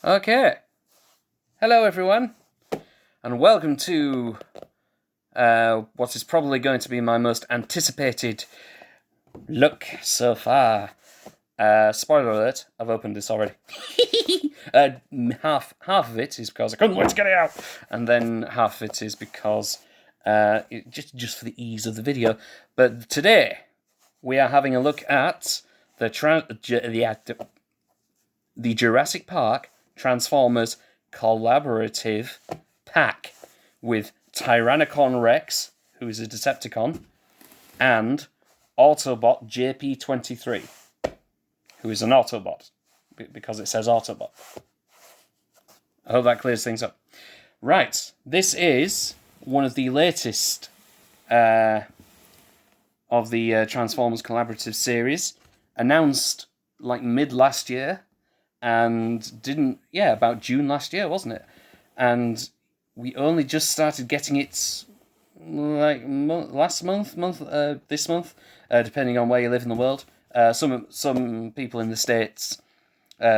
Okay. Hello, everyone, and welcome to what is probably going to be my most anticipated look so far. Spoiler alert, I've opened this already. Half of it is because I couldn't wait to get it out, and then half of it is because just for the ease of the video. But today we are having a look at the Jurassic Park Transformers collaborative pack with Tyrannocon Rex, who is a Decepticon, and Autobot JP93, who is an Autobot, because it says Autobot. I hope that clears things up. Right, this is one of the latest of the Transformers collaborative series, announced like mid last year, and about June last year, wasn't it? And we only just started getting it like this month, depending on where you live in the world. Some people in the States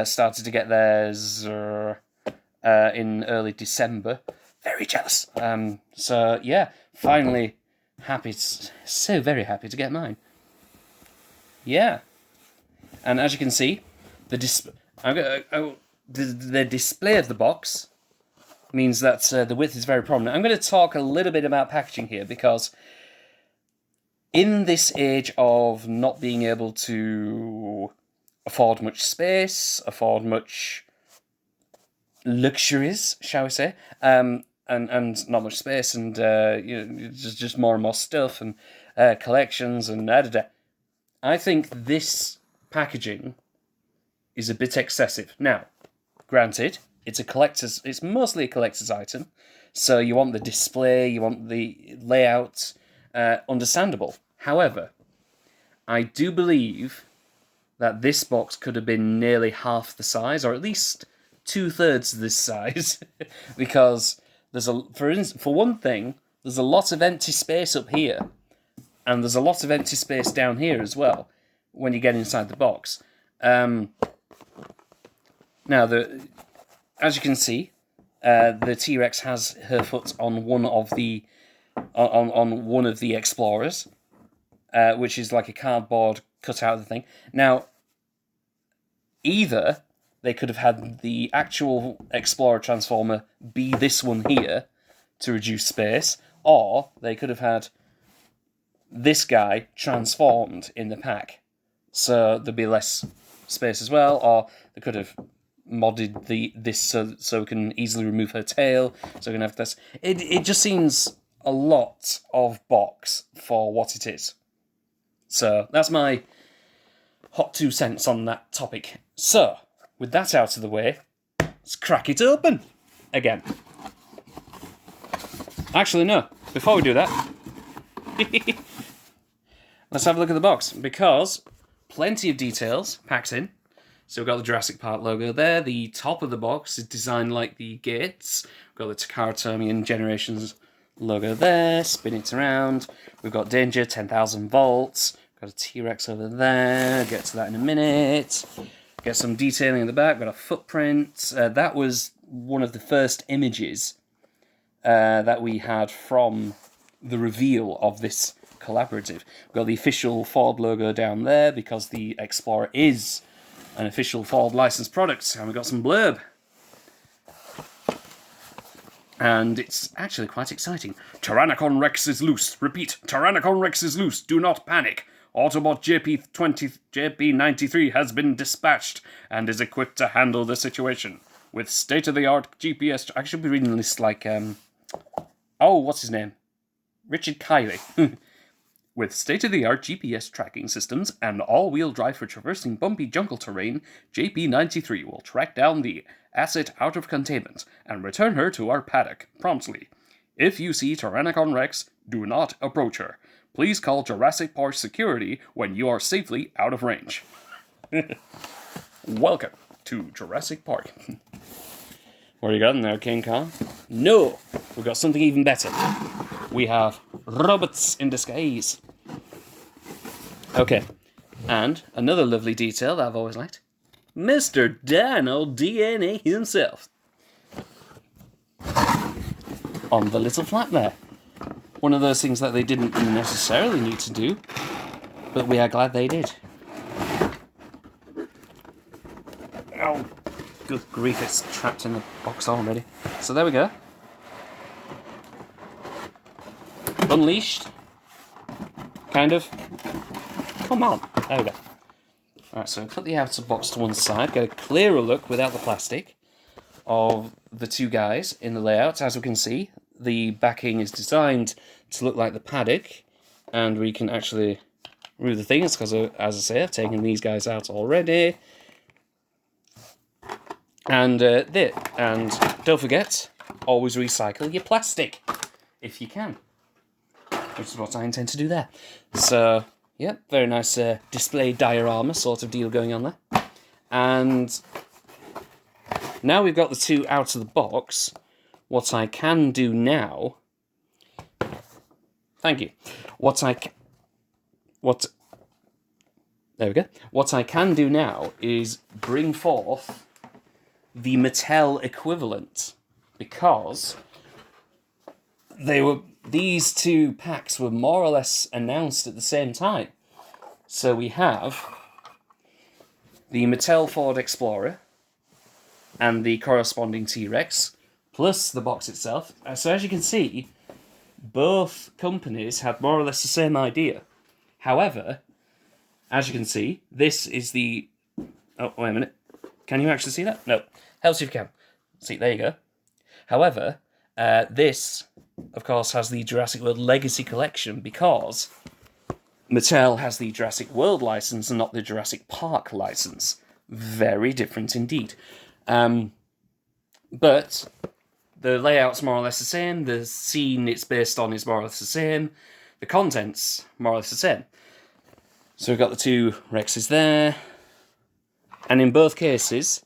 started to get theirs in early December. Very jealous. So yeah, finally so very happy to get mine. Yeah, and as you can see, the display of the box means that the width is very prominent. I'm going to talk a little bit about packaging here, because in this age of not being able to afford much space, afford much luxuries, shall we say, and not much space, and just more and more stuff, and collections, and I think this packaging is a bit excessive. Now, granted, it's mostly a collector's item, so you want the display, you want the layout, understandable. However, I do believe that this box could have been nearly half the size, or at least 2/3 this size, because for one thing, there's a lot of empty space up here, and there's a lot of empty space down here as well when you get inside the box. Now, as you can see, the T-Rex has her foot on one of the Explorers, which is like a cardboard cutout of the thing. Now, either they could have had the actual Explorer Transformer be this one here to reduce space, or they could have had this guy transformed in the pack, so there'd be less space as well, or they could have modded this so we can easily remove her tail, so we can have this. It just seems a lot of box for what it is. So that's my hot 2 cents on that topic. So, with that out of the way, let's crack it open again. Actually, no. Before we do that, let's have a look at the box, because plenty of details packed in. So we've got the Jurassic Park logo there. The top of the box is designed like the gates. We've got the Takara Tomy and Generations logo there. Spin it around. We've got Danger, 10,000 volts. We've got a T-Rex over there. Get to that in a minute. Get some detailing in the back. We've got a footprint. That was one of the first images that we had from the reveal of this collaborative. We've got the official Ford logo down there, because the Explorer is an official Ford licensed product, and we've got some blurb. And it's actually quite exciting. Tyrannocon Rex is loose. Repeat, Tyrannocon Rex is loose. Do not panic. Autobot JP93 has been dispatched and is equipped to handle the situation. With state-of-the-art GPS... I should be reading this like... what's his name? Richard Kiley. With state-of-the-art GPS tracking systems and all-wheel drive for traversing bumpy jungle terrain, JP93 will track down the asset out of containment and return her to our paddock promptly. If you see Tyrannocon Rex, do not approach her. Please call Jurassic Park security when you are safely out of range. Welcome to Jurassic Park. What do you got in there, King Kong? No! We've got something even better. We have robots in disguise. Okay, and another lovely detail that I've always liked. Mr. Dino DNA himself. On the little flap there. One of those things that they didn't necessarily need to do, but we are glad they did. Oh, good grief, it's trapped in the box already. So there we go. Unleashed. Kind of. Come on. There we go. Alright, so put the outer box to one side, get a clearer look without the plastic of the two guys in the layout. As we can see, the backing is designed to look like the paddock, and we can actually remove the things because, as I say, I've taken these guys out already. And don't forget, always recycle your plastic if you can, which is what I intend to do there. So, yeah, very nice display diorama sort of deal going on there. And now we've got the two out of the box, what I can do now... Thank you. There we go. What I can do now is bring forth the Mattel equivalent, because these two packs were more or less announced at the same time. So we have the Mattel Ford Explorer and the corresponding T-Rex, plus the box itself. So as you can see, both companies had more or less the same idea. However, as you can see, this is the... Oh, wait a minute. Can you actually see that? No. Helps if you can. See, there you go. However, this, of course, has the Jurassic World Legacy Collection, because Mattel has the Jurassic World license and not the Jurassic Park license. Very different indeed. But the layout's more or less the same, the scene it's based on is more or less the same, the content's more or less the same. So we've got the two Rexes there, and in both cases,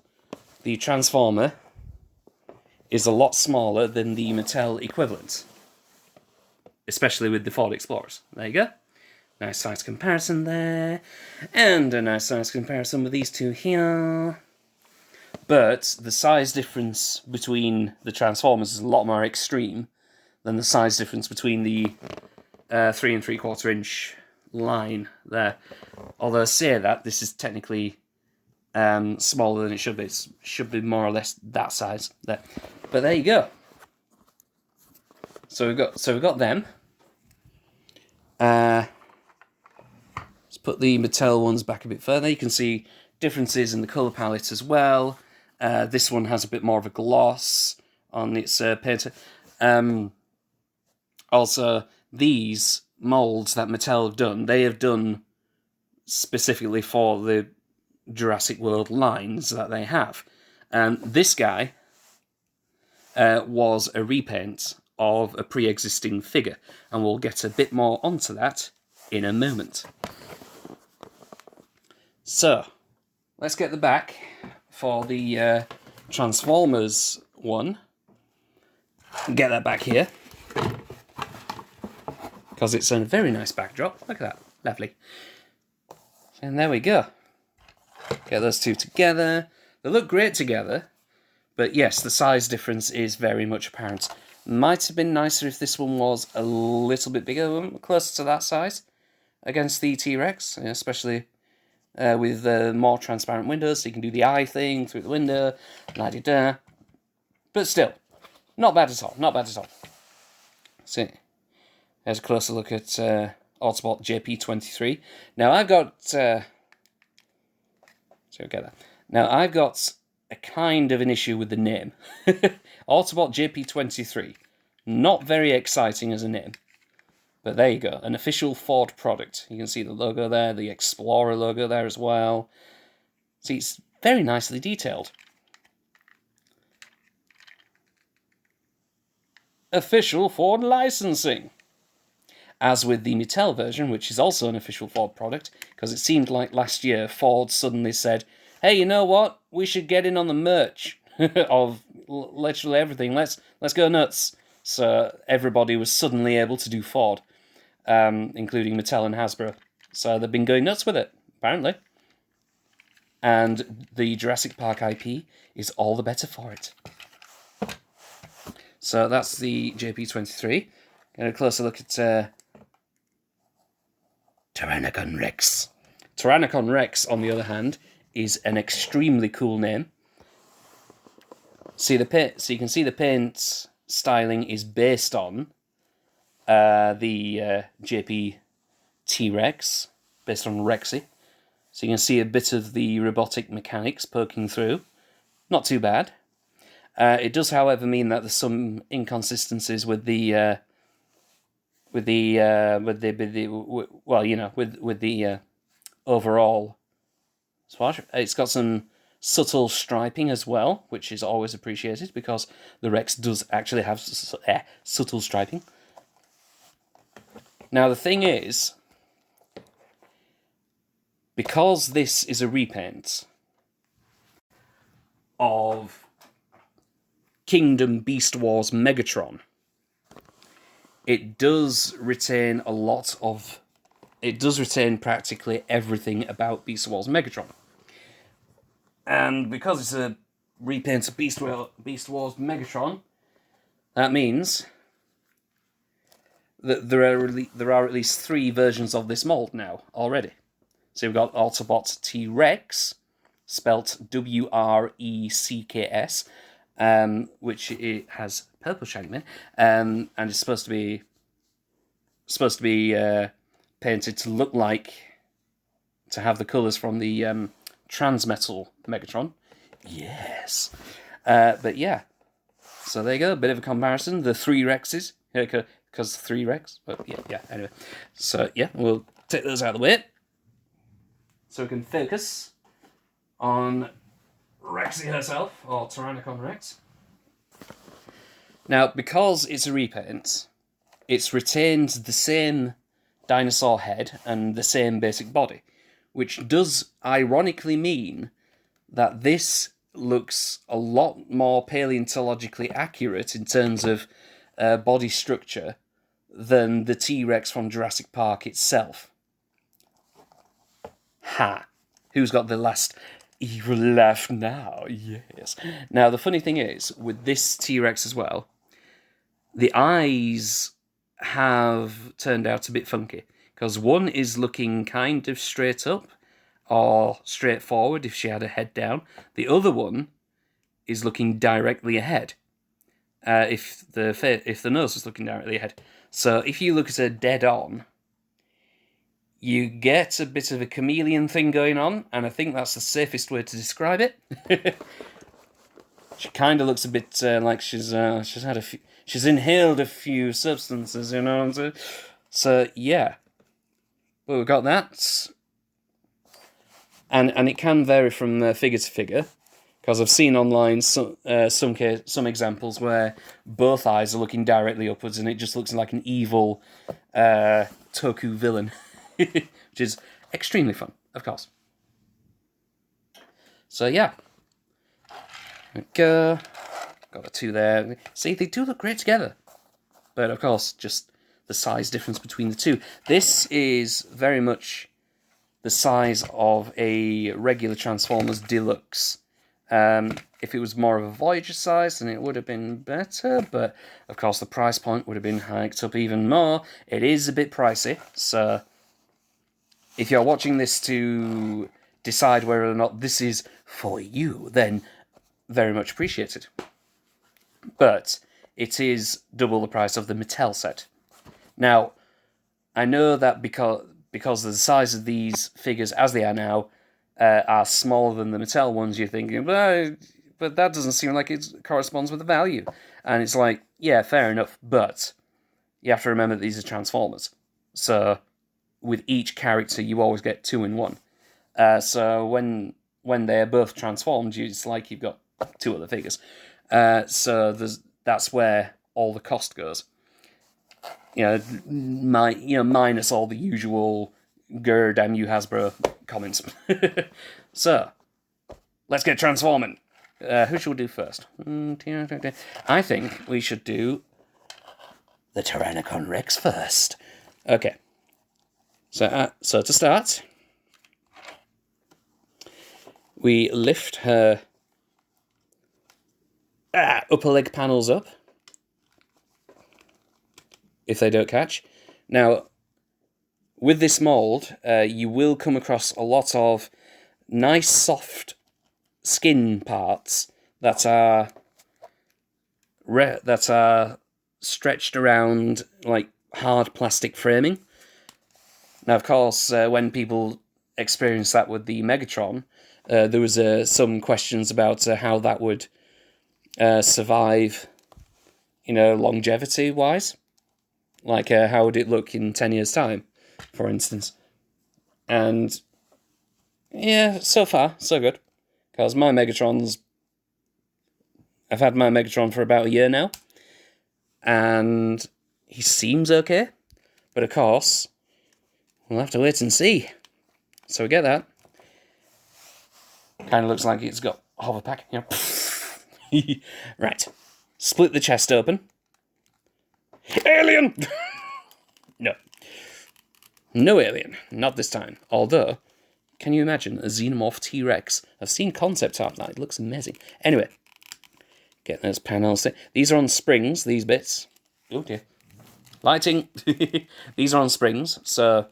the Transformer is a lot smaller than the Mattel equivalent, especially with the Ford Explorers. There you go. Nice size comparison there, and a nice size comparison with these two here. But the size difference between the Transformers is a lot more extreme than the size difference between the 3 3/4 inch line there. Although I say that, this is technically smaller than it should be. It should be more or less that size there. But there you go. So we've got them. Let's put the Mattel ones back a bit further. You can see differences in the colour palette as well. This one has a bit more of a gloss on its paint. Also, these moulds that Mattel have done, they have done specifically for the Jurassic World lines that they have. This guy was a repaint of a pre-existing figure, and we'll get a bit more onto that in a moment. So, let's get the back for the Transformers one. Get that back here, because it's a very nice backdrop. Look at that. Lovely. And there we go. Get those two together. They look great together, but yes, the size difference is very much apparent. Might have been nicer if this one was a little bit bigger, closer to that size, against the T-Rex, especially with more transparent windows, so you can do the eye thing through the window, la-di-da. But still, not bad at all, not bad at all. See, there's a closer look at Autobot JP93. Now I've got... so get that. Now I've got a kind of an issue with the name. Autobot JP23. Not very exciting as a name. But there you go, an official Ford product. You can see the logo there, the Explorer logo there as well. See, it's very nicely detailed. Official Ford licensing. As with the Mattel version, which is also an official Ford product, because it seemed like last year Ford suddenly said, hey, you know what? We should get in on the merch of literally everything. Let's go nuts. So everybody was suddenly able to do Ford, including Mattel and Hasbro. So they've been going nuts with it, apparently. and the Jurassic Park IP is all the better for it. So that's the JP23. Get a closer look at Tyrannocon Rex. Tyrannocon Rex, on the other hand, is an extremely cool name. So you can see the paint styling is based on the JP T-Rex, based on Rexy. So you can see a bit of the robotic mechanics poking through. Not too bad. It does, however, mean that there's some inconsistencies with the overall swatch. It's got some subtle striping as well, which is always appreciated because the Rex does actually have subtle striping. Now the thing is, because this is a repaint of Kingdom Beast Wars Megatron, it does retain practically everything about Beast Wars Megatron. And because it's a repaint of Beast Wars Megatron, that means that there are at least 3 versions of this mold now already. So we've got Autobot T-Rex, spelt W-R-E-C-K-S, which it has purple shiny men, and it's supposed to be painted to look like, to have the colours from the Transmetal Megatron. Yes. But yeah, so there you go, a bit of a comparison. The 3 Rexes, because 3 Rex, but yeah, anyway. So yeah, we'll take those out of the way, so we can focus on Rexy herself, or Tyrannocon Rex. Now, because it's a repaint, it's retained the same dinosaur head and the same basic body, which does ironically mean that this looks a lot more paleontologically accurate in terms of body structure than the T-Rex from Jurassic Park itself. Ha! Who's got the last evil laugh now? Yes. Now, the funny thing is, with this T-Rex as well, the eyes have turned out a bit funky, because one is looking kind of straight up, or straight forward if she had her head down. The other one is looking directly ahead, if the nose was looking directly ahead. So if you look at her dead on, you get a bit of a chameleon thing going on, and I think that's the safest way to describe it. She kind of looks a bit like she's inhaled a few substances, you know what I'm saying? So yeah, well, we've got that, and it can vary from figure to figure, because I've seen online some examples where both eyes are looking directly upwards, and it just looks like an evil Toku villain. Which is extremely fun, of course. So yeah, there we go. Got the 2 there. See, they do look great together, but of course, just the size difference between the 2. This is very much the size of a regular Transformers Deluxe. If it was more of a Voyager size, then it would have been better, but of course the price point would have been hiked up even more. It is a bit pricey, so if you're watching this to decide whether or not this is for you, then very much appreciated. But it is double the price of the Mattel set. Now, I know that because the size of these figures as they are now are smaller than the Mattel ones, you're thinking, but that doesn't seem like it corresponds with the value. And it's like, yeah, fair enough, but you have to remember that these are Transformers. So with each character, you always get 2 in 1. So when they're both transformed, it's like you've got 2 other figures. So that's where all the cost goes. Minus all the usual "Grr, damn you, Hasbro" comments. So let's get transforming. Who should we do first? I think we should do the Tyrannocon Rex first. Okay. So to start, we lift her upper leg panels up, if they don't catch. Now, with this mould, you will come across a lot of nice soft skin parts that are stretched around like hard plastic framing. Now, of course, when people experienced that with the Megatron, there was some questions about how that would survive, longevity-wise. Like, how would it look in 10 years' time, for instance. And, yeah, so far, so good. Because I've had my Megatron for about a year now, and he seems okay, but of course, we'll have to wait and see. So we get that. Kind of looks like it's got hover pack. Right. Split the chest open. Alien! No. No alien. Not this time. Although, can you imagine a xenomorph T-Rex? I've seen concept art now. It looks amazing. Anyway. Get those panels. These are on springs, these bits. Oh dear. Lighting. These are on springs, so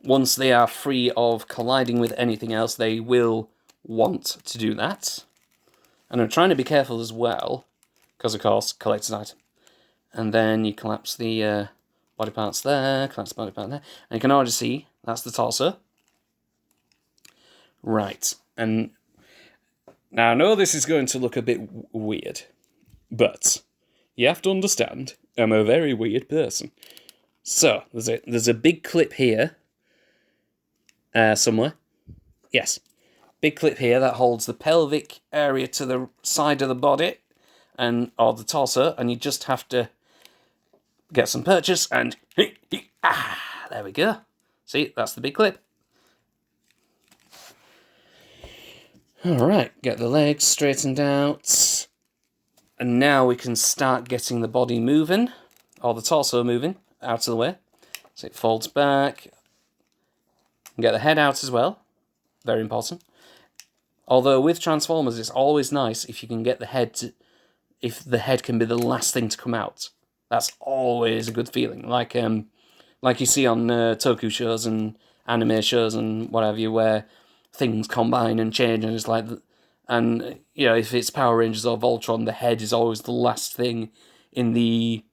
once they are free of colliding with anything else, they will want to do that. And I'm trying to be careful as well, because of course, collector's item. And then you collapse the body parts there, collapse the body part there, and you can already see that's the torso. Right, and now I know this is going to look a bit weird, but you have to understand, I'm a very weird person. So, there's a big clip here, somewhere. Yes. Big clip here that holds the pelvic area to the side of the body, or the torso, and you just have to get some purchase, and there we go. See, that's the big clip. Alright, get the legs straightened out. And now we can start getting the body moving, or the torso moving, out of the way. So it folds back. And get the head out as well. Very important. Although with Transformers, it's always nice if you can get the head if the head can be the last thing to come out. That's always a good feeling. Like you see on Toku shows and anime shows and whatever, where things combine and change, and it's like, and if it's Power Rangers or Voltron, the head is always the last thing in the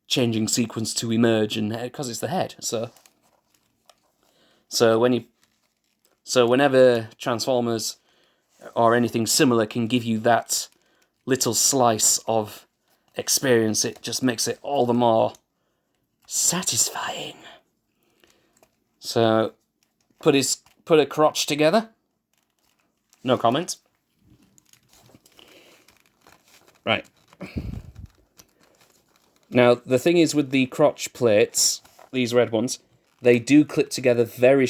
changing sequence to emerge, and because it's the head. So whenever Transformers or anything similar can give you that little slice of experience, it just makes it all the more satisfying. So, put a crotch together. No comment. Right. Now, the thing is with the crotch plates, these red ones, they do clip together very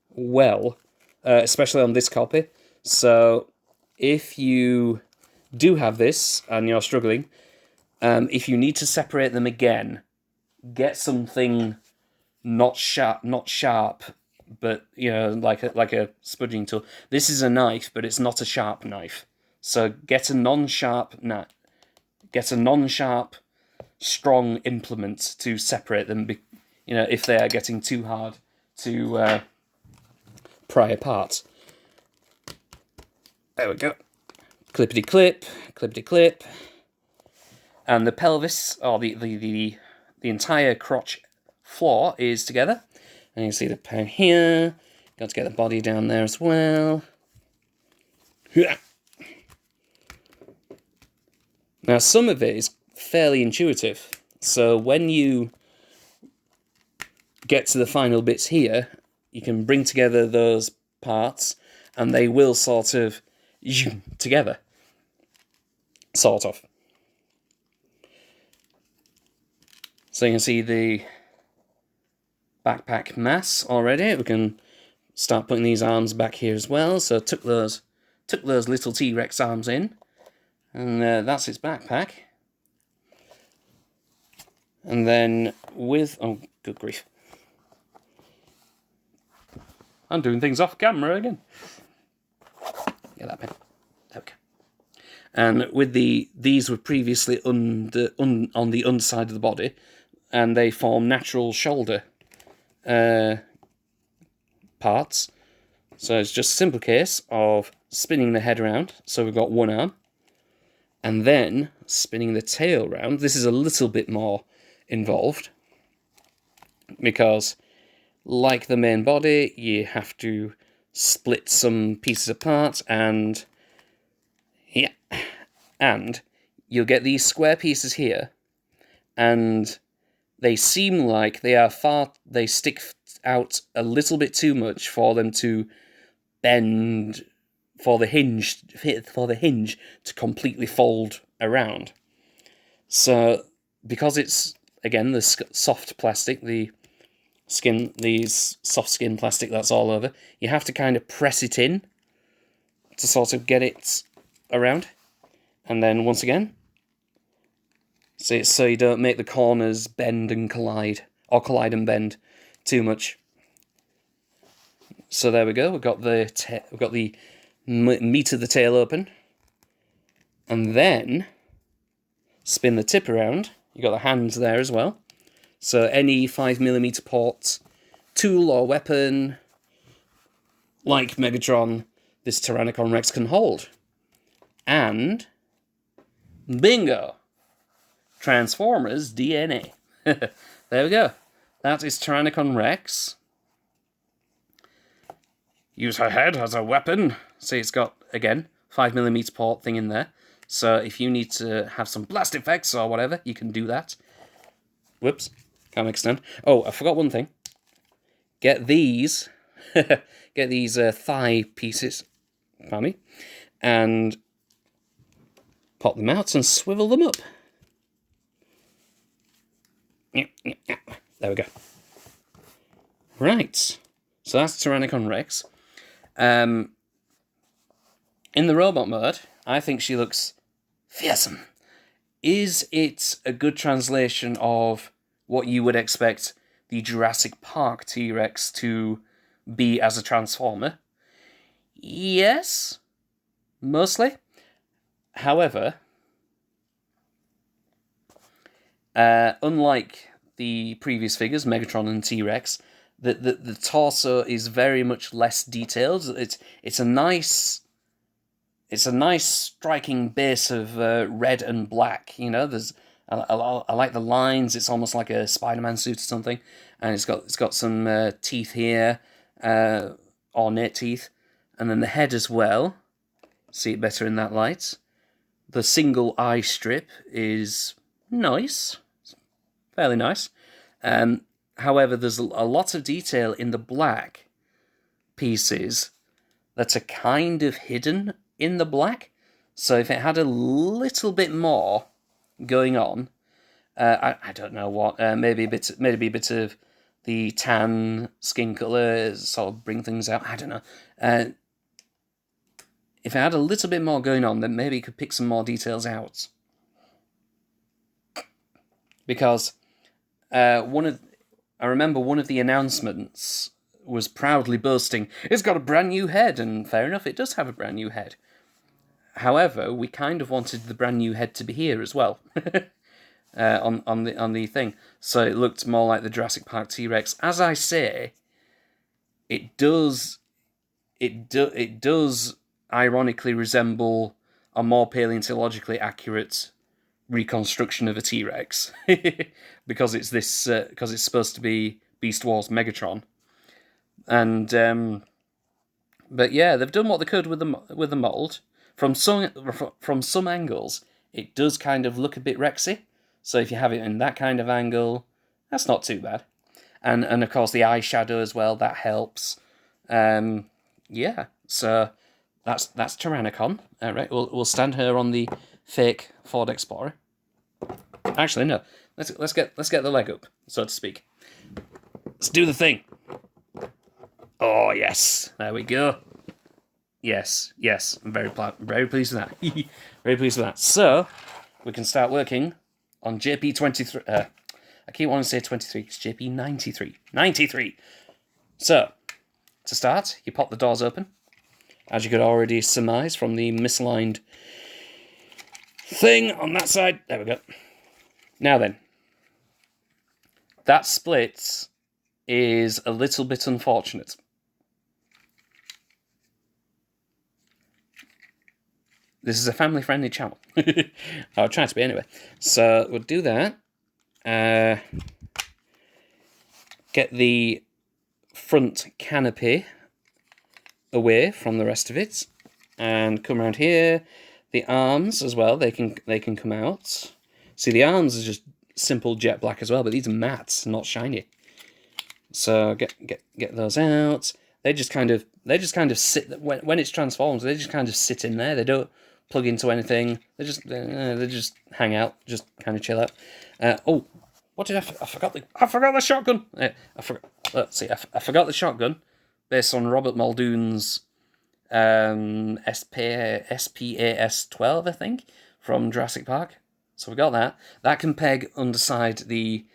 well, especially on this copy. So, if you do have this and you're struggling, if you need to separate them again, get something not sharp, but like a spudging tool. This is a knife, but it's not a sharp knife. So get a non-sharp, strong implement to separate them. If they are getting too hard to pry apart. There we go. Clippity clip, clippity clip, and the pelvis, or the entire crotch floor is together. And you can see the pen here. Got to get the body down there as well. Now, some of it is fairly intuitive. So when you get to the final bits here, you can bring together those parts, and they will sort of together. Sort of. So you can see the backpack mass already. We can start putting these arms back here as well. So took those little T-Rex arms in, and that's its backpack. And then with good grief. I'm doing things off camera again. Get that pen. There we go. And with these were previously on the underside of the body, and they form natural shoulder parts. So it's just a simple case of spinning the head around. So we've got one arm, and then spinning the tail round. This is a little bit more involved because, like the main body, you have to split some pieces apart, and yeah, and you'll get these square pieces here, and they seem like they stick out a little bit too much for them to bend, for the hinge to completely fold around. So because it's, again, the soft plastic, the soft skin plastic that's all over, you have to kind of press it in to sort of get it around. And then once again, so you don't make the corners bend and collide, or collide and bend too much. So there we go. We've got the meat of the tail open, and then spin the tip around. You got the hands there as well. So any 5mm port tool or weapon, like Megatron, this Tyrannocon Rex can hold. And bingo! Transformers DNA. There we go. That is Tyrannocon Rex. Use her head as a weapon. See, it's got, again, 5mm port thing in there. So if you need to have some blast effects or whatever, you can do that. Whoops. Can't extend. Oh, I forgot one thing. Get these. Get these thigh pieces. Pardon me. And pop them out and swivel them up. There we go. Right. So that's Tyrannocon Rex. In the robot mode, I think she looks fearsome. Is it a good translation of what you would expect the Jurassic Park T-Rex to be as a Transformer? Yes, mostly. However, unlike the previous figures, Megatron and T-Rex, the torso is very much less detailed. It's a nice striking base of red and black. You know, I like the lines. It's almost like a Spider-Man suit or something, and it's got some teeth here, ornate teeth, and then the head as well. See it better in that light. The single eye strip is nice, fairly nice. However, there's a lot of detail in the black pieces that are kind of hidden in the black. So if it had a little bit more going on, I don't know what, maybe a bit of the tan skin colour sort of bring things out. I don't know. If it had a little bit more going on, then maybe you could pick some more details out. Because I remember one of the announcements was proudly boasting, it's got a brand new head, and fair enough, it does have a brand new head. However, we kind of wanted the brand new head to be here as well, on the thing. So it looked more like the Jurassic Park T-Rex. As I say, it does ironically resemble a more paleontologically accurate reconstruction of a T-Rex, because it's supposed to be Beast Wars Megatron, and but yeah, they've done what they could with the mold. From some angles, it does kind of look a bit Rexy. So if you have it in that kind of angle, that's not too bad. And of course the eyeshadow as well, that helps. Yeah, so that's Tyrannocon. All right, we'll stand her on the fake Ford Explorer. Actually, no. Let's get the leg up, so to speak. Let's do the thing. Oh yes, there we go. Yes, I'm very pleased with that. Very pleased with that. So we can start working on JP23. I keep wanting to say 23. It's JP93. 93. So to start, you pop the doors open, as you could already surmise from the misaligned thing on that side. There we go. Now then, that split is a little bit unfortunate. This is a family-friendly channel. I'll try to be anyway. So we'll do that. Get the front canopy away from the rest of it, and come around here. The arms as well. They can come out. See, the arms are just simple jet black as well, but these are matte, not shiny. So get those out. They just kind of sit when it's transformed. They just kind of sit in there. They don't plug into anything. They just hang out, just kind of chill out. Oh, what did I forgot the shotgun. Let's see. I forgot the shotgun, based on Robert Muldoon's SPAS 12, I think, from Jurassic Park. So we got that. That can peg underside the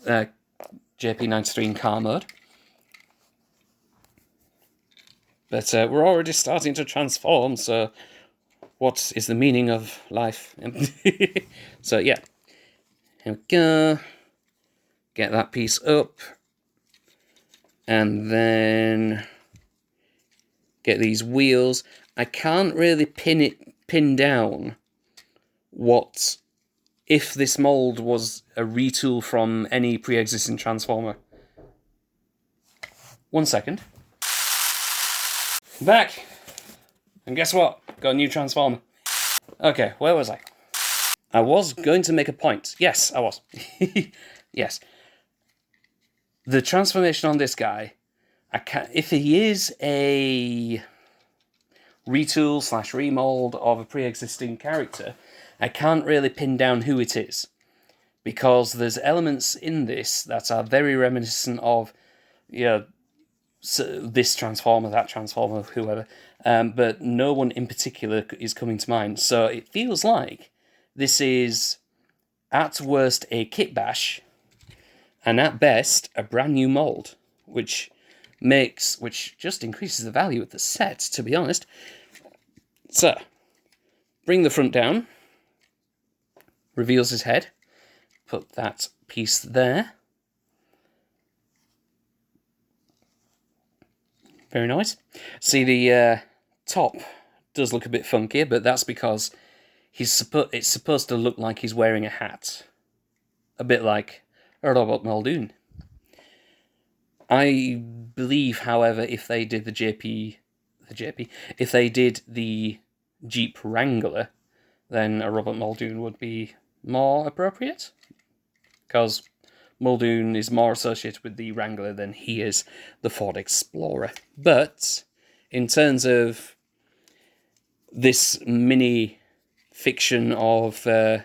JP93 in car mode. But we're already starting to transform, so what is the meaning of life? So yeah, here we go. Get that piece up. And then get these wheels. I can't really pin down what, if this mold was a retool from any pre-existing Transformer. 1 second. Back! And guess what? Got a new Transformer. Okay, where was I? I was going to make a point. Yes, I was. Yes. The transformation on this guy, if he is a retool / remold of a pre-existing character, I can't really pin down who it is, because there's elements in this that are very reminiscent of, this Transformer, that Transformer, whoever, but no one in particular is coming to mind. So it feels like this is, at worst, a kit bash, and at best, a brand new mold, which just increases the value of the set, to be honest. So, bring the front down, reveals his head, put that piece there. Very nice. See, the top does look a bit funky, but that's because it's supposed to look like he's wearing a hat. A bit like Robert Muldoon. I believe, however, if they did if they did the Jeep Wrangler, then a Robert Muldoon would be more appropriate, because Muldoon is more associated with the Wrangler than he is the Ford Explorer. But in terms of this mini fiction of this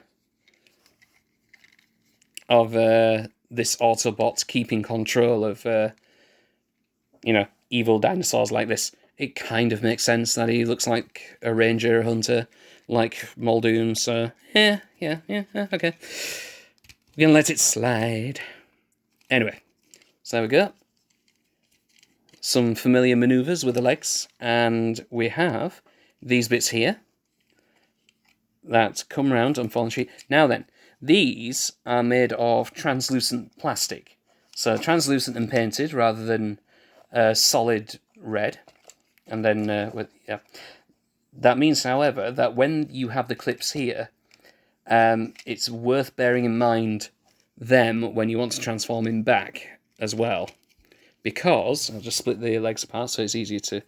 Autobot keeping control of evil dinosaurs like this, it kind of makes sense that he looks like a ranger hunter like Muldoon. So yeah, okay. We're going to let it slide. Anyway, so there we go. Some familiar maneuvers with the legs. And we have these bits here that come round on fallen sheet. Now then, these are made of translucent plastic. So translucent and painted rather than solid red. And then, that means, however, that when you have the clips here, it's worth bearing in mind them when you want to transform him back as well. Because, I'll just split the legs apart so it's easier to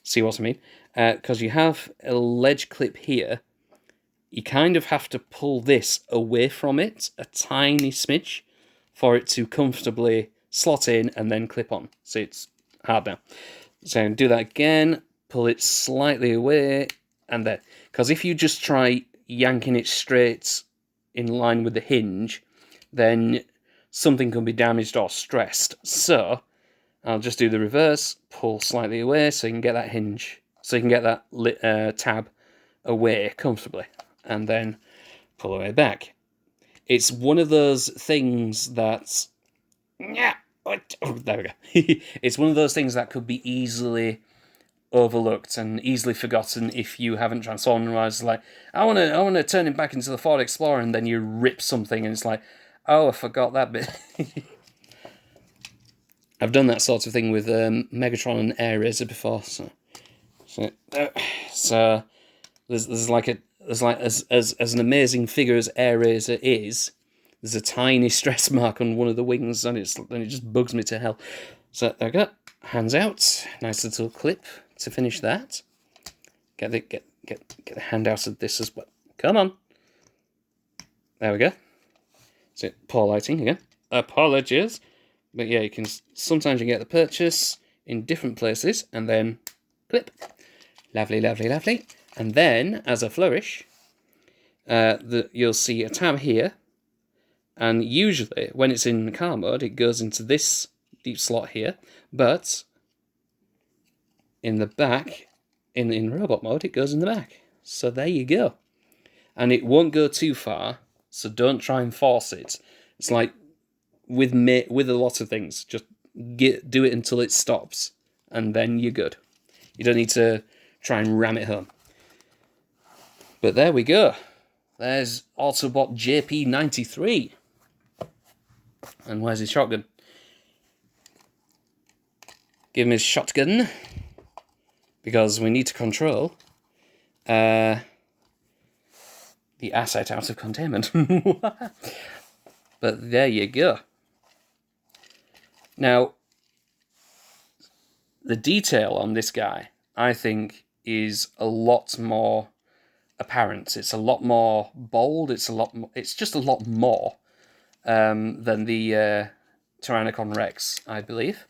see what I mean. Because you have a ledge clip here, you kind of have to pull this away from it a tiny smidge for it to comfortably slot in and then clip on. See, it's hard now. So do that again, pull it slightly away, and there. Because if you just try yanking it straight in line with the hinge, then something can be damaged or stressed. So I'll just do the reverse, pull slightly away so you can get that hinge, so you can get that tab away comfortably, and then pull away back. It's one of those things that's Oh, there we go. It's one of those things that could be easily overlooked and easily forgotten if you haven't transformed. And it's like, I want to turn him back into the Ford Explorer, and then you rip something, and it's like, oh, I forgot that bit. I've done that sort of thing with Megatron and Air Razor before, so there's like as an amazing figure as Air Razor is, there's a tiny stress mark on one of the wings, and it just bugs me to hell. So there we go, hands out, nice little clip to finish that. Get the hand out of this as well. Come on. There we go. So poor lighting again. Apologies. But yeah, sometimes you get the purchase in different places, and then clip. Lovely, lovely, lovely. And then, as a flourish, you'll see a tab here, and usually, when it's in car mode, it goes into this deep slot here, but in the back, in robot mode, it goes in the back. So there you go. And it won't go too far, so don't try and force it. It's like with a lot of things, just do it until it stops, and then you're good. You don't need to try and ram it home. But there we go. There's Autobot JP93. And where's his shotgun? Give him his shotgun, because we need to control the asset out of containment. But there you go. Now, the detail on this guy, I think, is a lot more apparent. It's a lot more bold. It's just a lot more than the Tyrannocon Rex, I believe.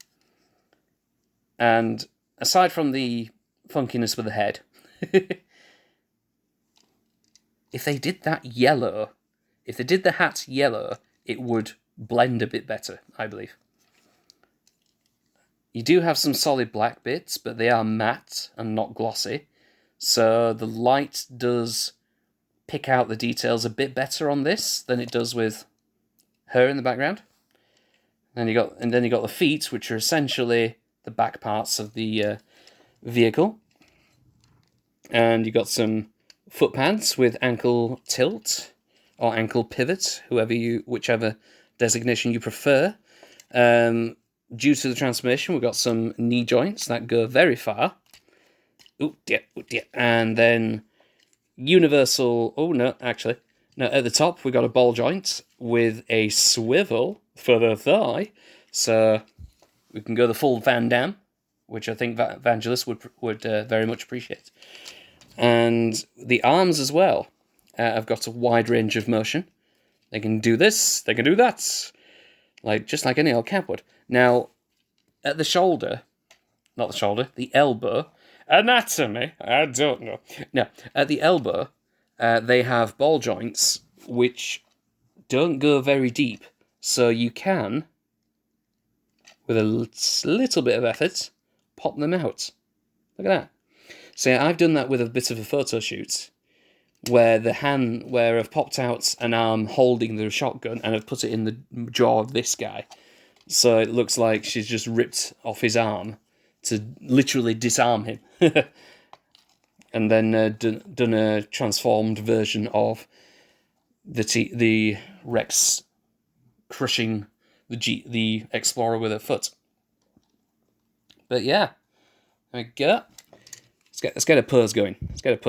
And aside from the funkiness with the head, if they did that yellow, if they did the hat yellow, it would blend a bit better, I believe. You do have some solid black bits, but they are matte and not glossy, so the light does pick out the details a bit better on this than it does with her in the background. And then you got the feet, which are essentially the back parts of the vehicle, and you got some foot pads with ankle tilt or ankle pivot, whichever designation you prefer. Due to the transformation, we've got some knee joints that go very far. Ooh, dear, ooh, dear. And then universal... Oh, no, actually. No, at the top, we've got a ball joint with a swivel for the thigh. So we can go the full Van Damme, which I think Vangelis would very much appreciate. And the arms as well have got a wide range of motion. They can do this, they can do that. Just like any old cap would. Now, at the shoulder, not the shoulder, the elbow, anatomy, I don't know. No, at the elbow, they have ball joints which don't go very deep, so you can, with a little bit of effort, pop them out. Look at that. So I've done that with a bit of a photo shoot, where I've popped out an arm holding the shotgun and I've put it in the jaw of this guy. So it looks like she's just ripped off his arm to literally disarm him. And then done a transformed version of the Rex crushing the Explorer with her foot. But yeah, there we go. Let's get a pose going. We've got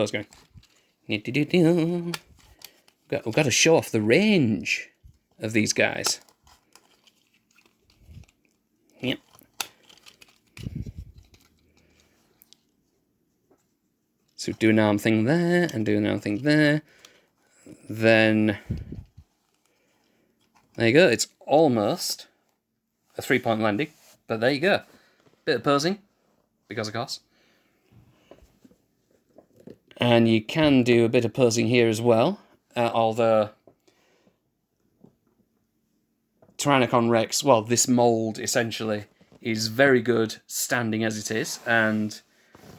to show off the range of these guys. Yep. So do an arm thing there, and do an arm thing there. Then there you go. It's almost a 3-point landing, but there you go. Bit of posing, because of course. And you can do a bit of posing here as well, although Tyrannocon Rex, well, this mould essentially is very good standing as it is, and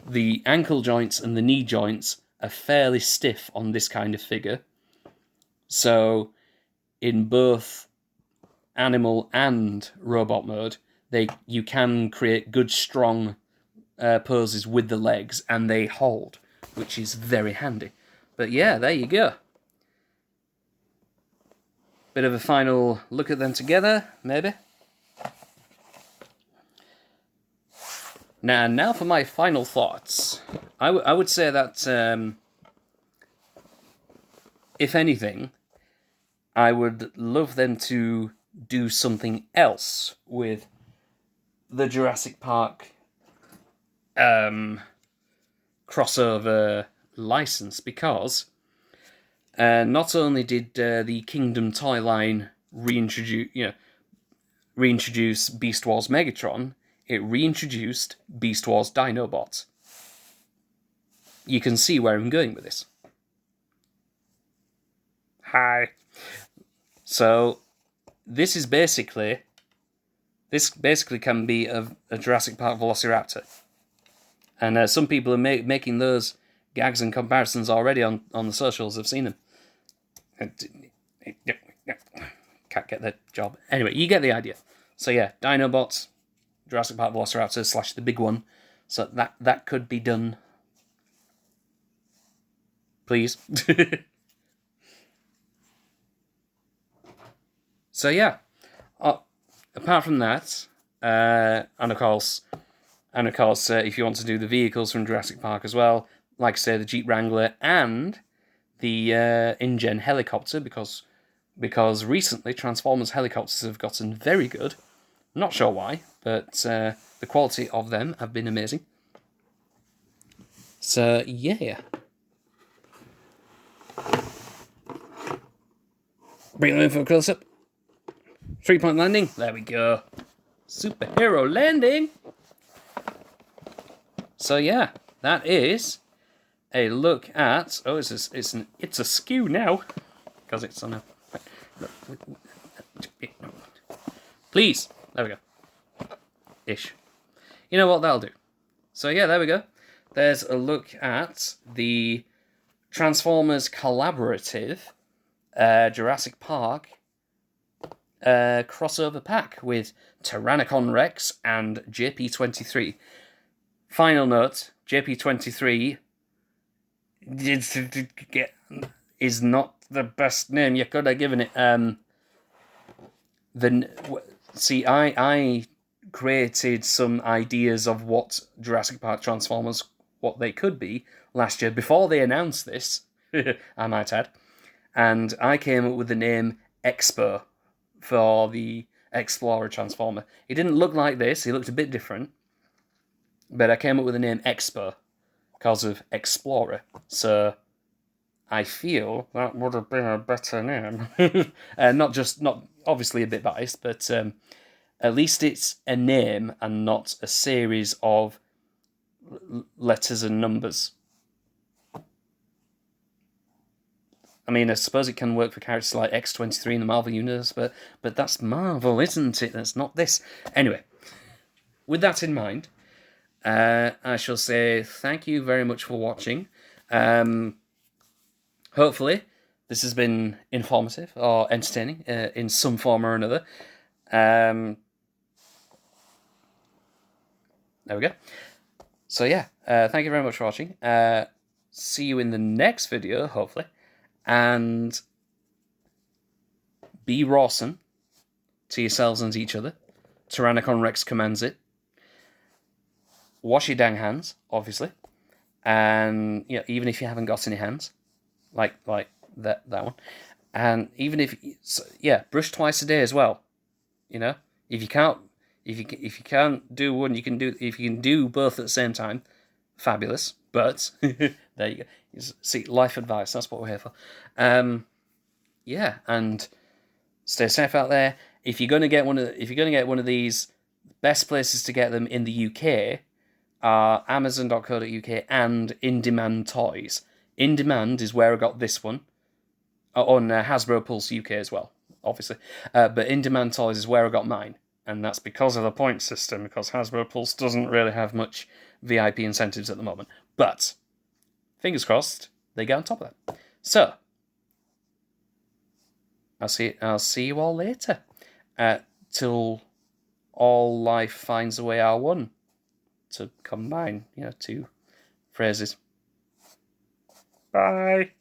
the ankle joints and the knee joints are fairly stiff on this kind of figure. So in both animal and robot mode, you can create good, strong poses with the legs, and they hold, which is very handy. But yeah, there you go. Bit of a final look at them together, maybe. Now for my final thoughts. I would say that, if anything, I would love them to do something else with the Jurassic Park crossover license, because not only did the Kingdom toy line reintroduce Beast Wars Megatron, it reintroduced Beast Wars Dinobots. You can see where I'm going with this. Hi. So this basically can be a Jurassic Park Velociraptor, and some people are making those gags and comparisons already on the socials. I've seen them. Can't get the job. Anyway, you get the idea. So yeah, Dinobots, Jurassic Park Velociraptor / the big one. So that could be done. Please. So yeah, apart from that, and of course, if you want to do the vehicles from Jurassic Park as well, like I say, the Jeep Wrangler and the InGen helicopter, because recently Transformers helicopters have gotten very good. Not sure why, but the quality of them have been amazing. So yeah. Bring them in for a close-up. 3-point landing. There we go. Superhero landing. So yeah, that is a look at. Oh, it's a skew now because it's on a. Please, there we go. Ish. You know what? That'll do. So yeah, there we go. There's a look at the Transformers collaborative Jurassic Park crossover pack with Tyrannocon Rex and JP93. Final note: JP23 is not the best name you could have given it. I created some ideas of what Jurassic Park Transformers, what they could be last year before they announced this. I might add, and I came up with the name Expo for the Explorer Transformer. He didn't look like this, he looked a bit different, but I came up with the name Expo because of Explorer, so I feel that would have been a better name. Not obviously a bit biased, but at least it's a name and not a series of letters and numbers. I mean, I suppose it can work for characters like X-23 in the Marvel Universe, but that's Marvel, isn't it? That's not this. Anyway, with that in mind, I shall say thank you very much for watching. Hopefully, this has been informative or entertaining in some form or another. There we go. So yeah, thank you very much for watching. See you in the next video, hopefully. And be rawsome to yourselves and each other. Tyrannocon Rex commands it. Wash your dang hands, obviously. And even if you haven't got any hands, like that one. And even if brush twice a day as well. If you can't do one, if you can do both at the same time, fabulous. But there you go. See, life advice, that's what we're here for. And stay safe out there. If you're gonna get one of these, best places to get them in the UK are Amazon.co.uk and In Demand Toys. In Demand is where I got this one. On Hasbro Pulse UK as well, obviously. But In Demand Toys is where I got mine. And that's because of the point system, because Hasbro Pulse doesn't really have much VIP incentives at the moment. But fingers crossed, they get on top of that. So, I'll see you all later. Till All Life Finds a Way R1, to combine, two phrases. Bye.